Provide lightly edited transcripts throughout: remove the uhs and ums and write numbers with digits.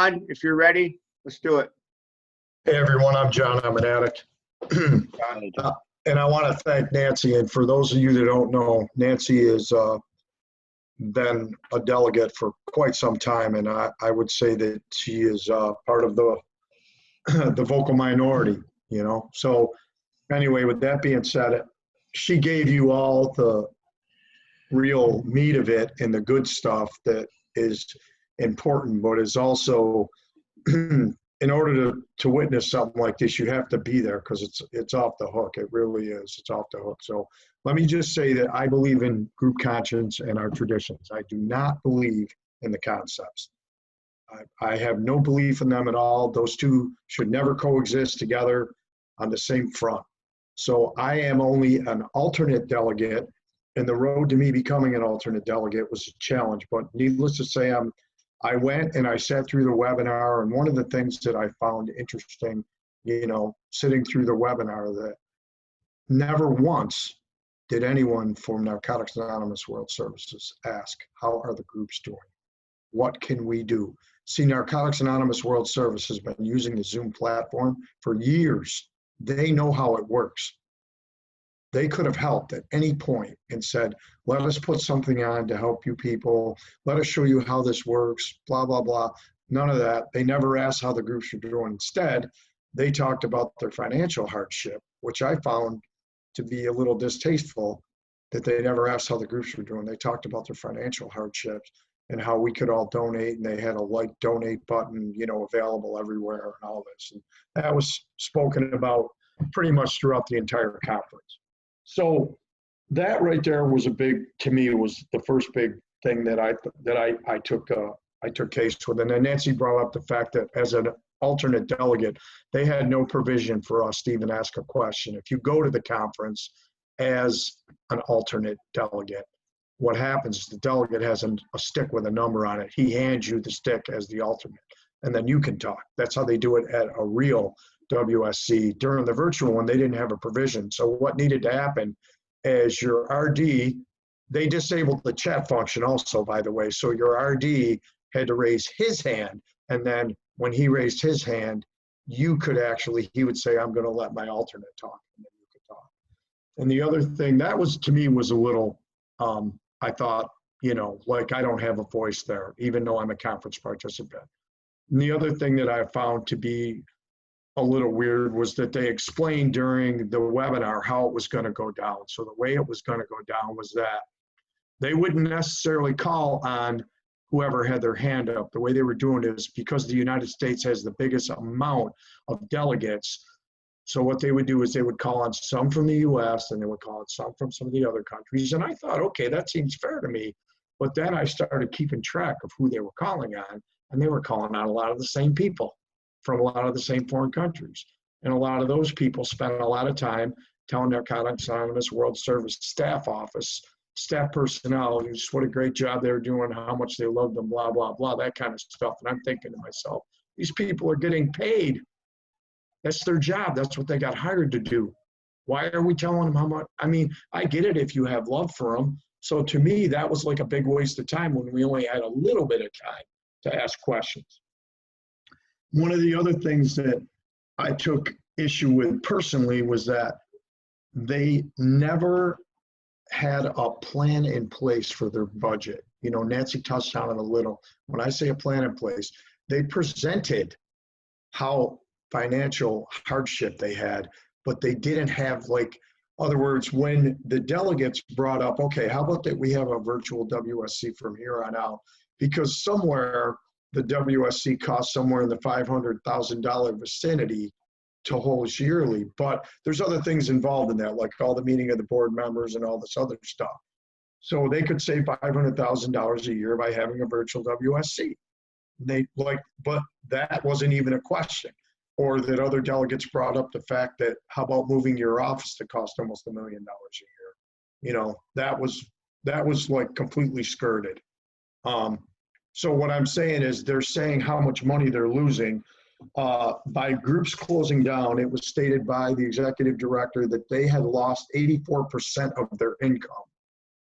John, if you're ready, let's do it. Hey everyone, I'm John. I'm an addict. And I want to thank Nancy. And for those of you that don't know, Nancy has been a delegate for quite some time. And I would say that she is part of the the vocal minority, you know. So anyway, with that being said, she gave you all the real meat of it and the good stuff that is important, but is also in order to witness something like this, you have to be there because it's off the hook. It really is. It's off the hook. So let me just say that I believe in group conscience and our traditions. I do not believe in the concepts. I have no belief in them at all. Those two should never coexist together on the same front. So I am only an alternate delegate, and the road to me becoming an alternate delegate was a challenge. But needless to say, I went and I sat through the webinar, and one of the things that I found interesting, you know, sitting through the webinar, that never once did anyone from Narcotics Anonymous World Services ask, how are the groups doing? What can we do? See, Narcotics Anonymous World Service has been using the Zoom platform for years. They know how it works. They could have helped at any point and said, let us put something on to help you people. Let us show you how this works, blah, blah, blah. None of that. They never asked how the groups were doing. Instead, they talked about their financial hardship, which I found to be a little distasteful, that they never asked how the groups were doing. They talked about their financial hardships and how we could all donate, and they had a like donate button, you know, available everywhere and all this. And that was spoken about pretty much throughout the entire conference. So that right there was a big, to me, it was the first big thing that I took case with. And then Nancy brought up the fact that as an alternate delegate, they had no provision for us to even ask a question. If you go to the conference as an alternate delegate, what happens is the delegate has a stick with a number on it. He hands you the stick as the alternate, and then you can talk. That's how they do it at a real WSC. During the virtual one, they didn't have a provision. So what needed to happen is your RD, they disabled the chat function also, by the way. So your RD had to raise his hand, and then when he raised his hand, you could actually, he would say, I'm going to let my alternate talk, and then you could talk. And the other thing that was, to me, was a little, I thought, you know, like I don't have a voice there, even though I'm a conference participant. And the other thing that I found to be a little weird was that they explained during the webinar how it was going to go down. So the way it was going to go down was that they wouldn't necessarily call on whoever had their hand up. The way they were doing it is because the United States has the biggest amount of delegates. So what they would do is they would call on some from the US and they would call on some from some of the other countries. And I thought, okay, that seems fair to me. But then I started keeping track of who they were calling on, and they were calling on a lot of the same people from a lot of the same foreign countries. And a lot of those people spent a lot of time telling Narcotics Anonymous World Service staff office, staff personnel, just what a great job they were doing, how much they loved them, blah, blah, blah, that kind of stuff. And I'm thinking to myself, these people are getting paid. That's their job. That's what they got hired to do. Why are we telling them how much? I mean, I get it if you have love for them. So to me, that was like a big waste of time when we only had a little bit of time to ask questions. One of the other things that I took issue with personally was that they never had a plan in place for their budget. You know, Nancy touched on it a little. When I say a plan in place, they presented how financial hardship they had, but they didn't have, like, other words, when the delegates brought up, okay, how about that we have a virtual WSC from here on out? Because somewhere the WSC costs somewhere in the $500,000 vicinity to hold yearly, but there's other things involved in that, like all the meeting of the board members and all this other stuff. So they could save $500,000 a year by having a virtual WSC. But that wasn't even a question. Or that other delegates brought up the fact that, how about moving your office that cost almost $1 million a year? You know, that was like completely skirted. So what I'm saying is they're saying how much money they're losing by groups closing down. It was stated by the executive director that they had lost 84% of their income.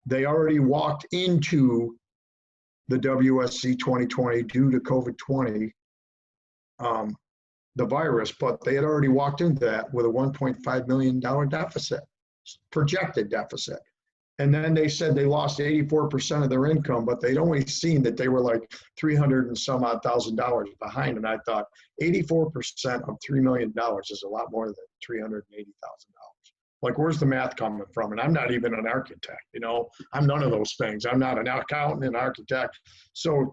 They already walked into the WSC 2020 due to COVID-20 the virus, but they had already walked into that with a $1.5 million deficit, projected deficit. And then they said they lost 84% of their income, but they'd only seen that they were like 300 and some odd thousand dollars behind. And I thought 84% of $3 million is a lot more than $380,000. Like, where's the math coming from? And I'm not even an architect, you know, I'm none of those things. I'm not an accountant, an architect. So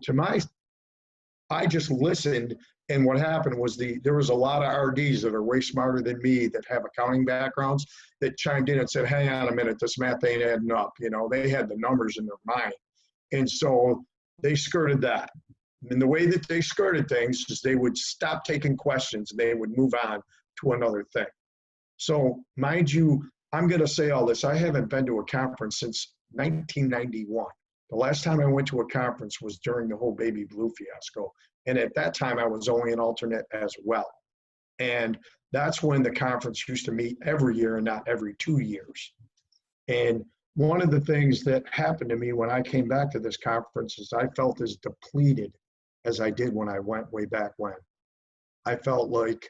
I just listened. And what happened was there was a lot of RDs that are way smarter than me that have accounting backgrounds that chimed in and said, hang on a minute, this math ain't adding up. You know, they had the numbers in their mind. And so they skirted that. And the way that they skirted things is they would stop taking questions and they would move on to another thing. So mind you, I'm going to say all this. I haven't been to a conference since 1991. The last time I went to a conference was during the whole baby blue fiasco. And at that time, I was only an alternate as well. And that's when the conference used to meet every year and not every 2 years. And one of the things that happened to me when I came back to this conference is I felt as depleted as I did when I went way back when. I felt like,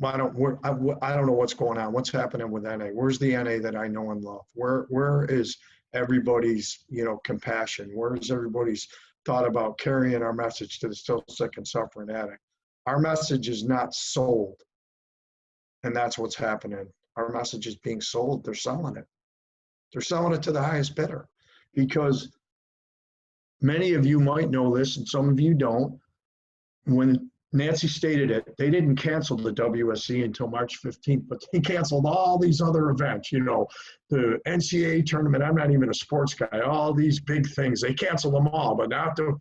I don't know what's going on. What's happening with NA? Where's the NA that I know and love? Where is everybody's, you know, compassion? Where is everybody's thought about carrying our message to the still sick and suffering addict? Our message is not sold, and that's what's happening. Our message is being sold. They're selling it. They're selling it to the highest bidder, because many of you might know this and some of you don't. When Nancy stated it, they didn't cancel the WSC until March 15th, but they canceled all these other events, you know, the NCAA tournament. I'm not even a sports guy. All these big things, they canceled them all, but not the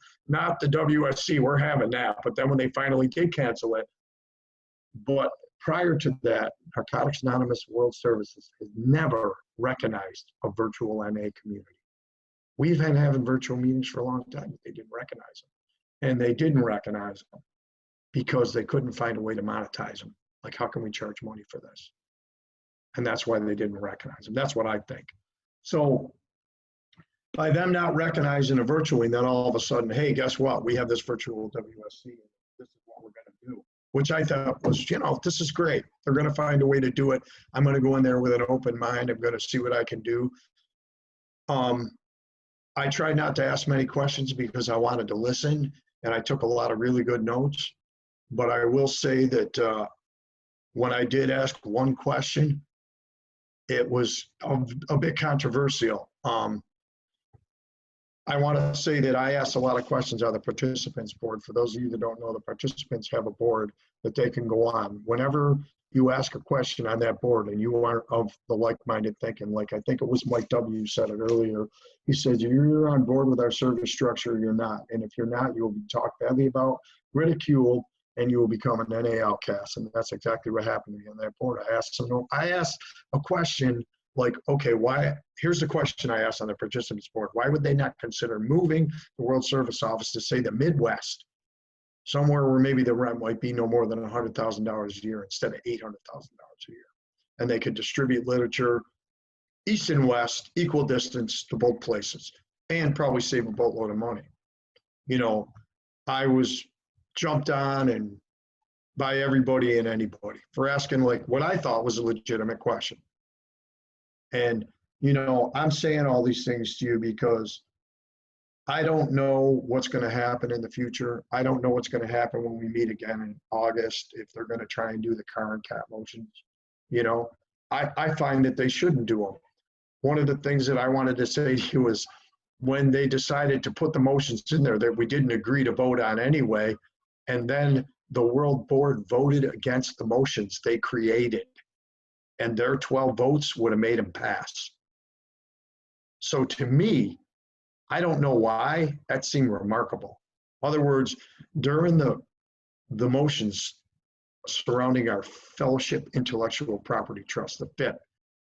WSC. We're having that. But then when they finally did cancel it, but prior to that, Narcotics Anonymous World Services has never recognized a virtual NA community. We've been having virtual meetings for a long time, but they didn't recognize them. And they didn't recognize them because they couldn't find a way to monetize them. Like, how can we charge money for this? And that's why they didn't recognize them. That's what I think. So by them not recognizing it virtually, then all of a sudden, hey, guess what? We have this virtual WSC. This is what we're going to do, which I thought was, you know, this is great. They're going to find a way to do it. I'm going to go in there with an open mind. I'm going to see what I can do. I tried not to ask many questions because I wanted to listen, and I took a lot of really good notes. But I will say that when I did ask one question, it was a bit controversial. I want to say that I asked a lot of questions on the participants board. For those of you that don't know, the participants have a board that they can go on. Whenever you ask a question on that board and you are of the like-minded thinking, like I think it was Mike W. said it earlier, he said, you're on board with our service structure, you're not. And if you're not, you will be talked badly about, ridiculed, and you will become an NA outcast. And that's exactly what happened to me on that board. I asked a question like, okay, why? Here's the question I asked on the participants board. Why would they not consider moving the World Service Office to, say, the Midwest, somewhere where maybe the rent might be no more than $100,000 a year instead of $800,000 a year? And they could distribute literature east and west, equal distance to both places, and probably save a boatload of money. You know, I was jumped on and by everybody and anybody for asking like what I thought was a legitimate question. And, you know, I'm saying all these things to you because I don't know what's going to happen in the future. I don't know what's going to happen when we meet again in August, if they're going to try and do the car and cat motions. You know, I find that they shouldn't do them. One of the things that I wanted to say to you is when they decided to put the motions in there that we didn't agree to vote on anyway, and then the World Board voted against the motions they created, and their 12 votes would have made them pass. So to me, I don't know why, that seemed remarkable. In other words, during the motions surrounding our Fellowship Intellectual Property Trust, the FIP,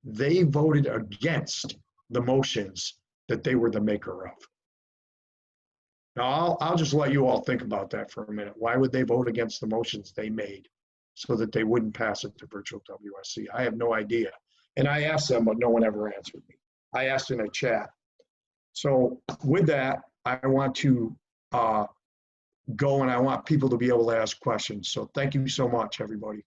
they voted against the motions that they were the maker of. Now, I'll just let you all think about that for a minute. Why would they vote against the motions they made so that they wouldn't pass it to virtual WSC? I have no idea. And I asked them, but no one ever answered me. I asked in a chat. So with that, I want to go, and I want people to be able to ask questions. So thank you so much, everybody.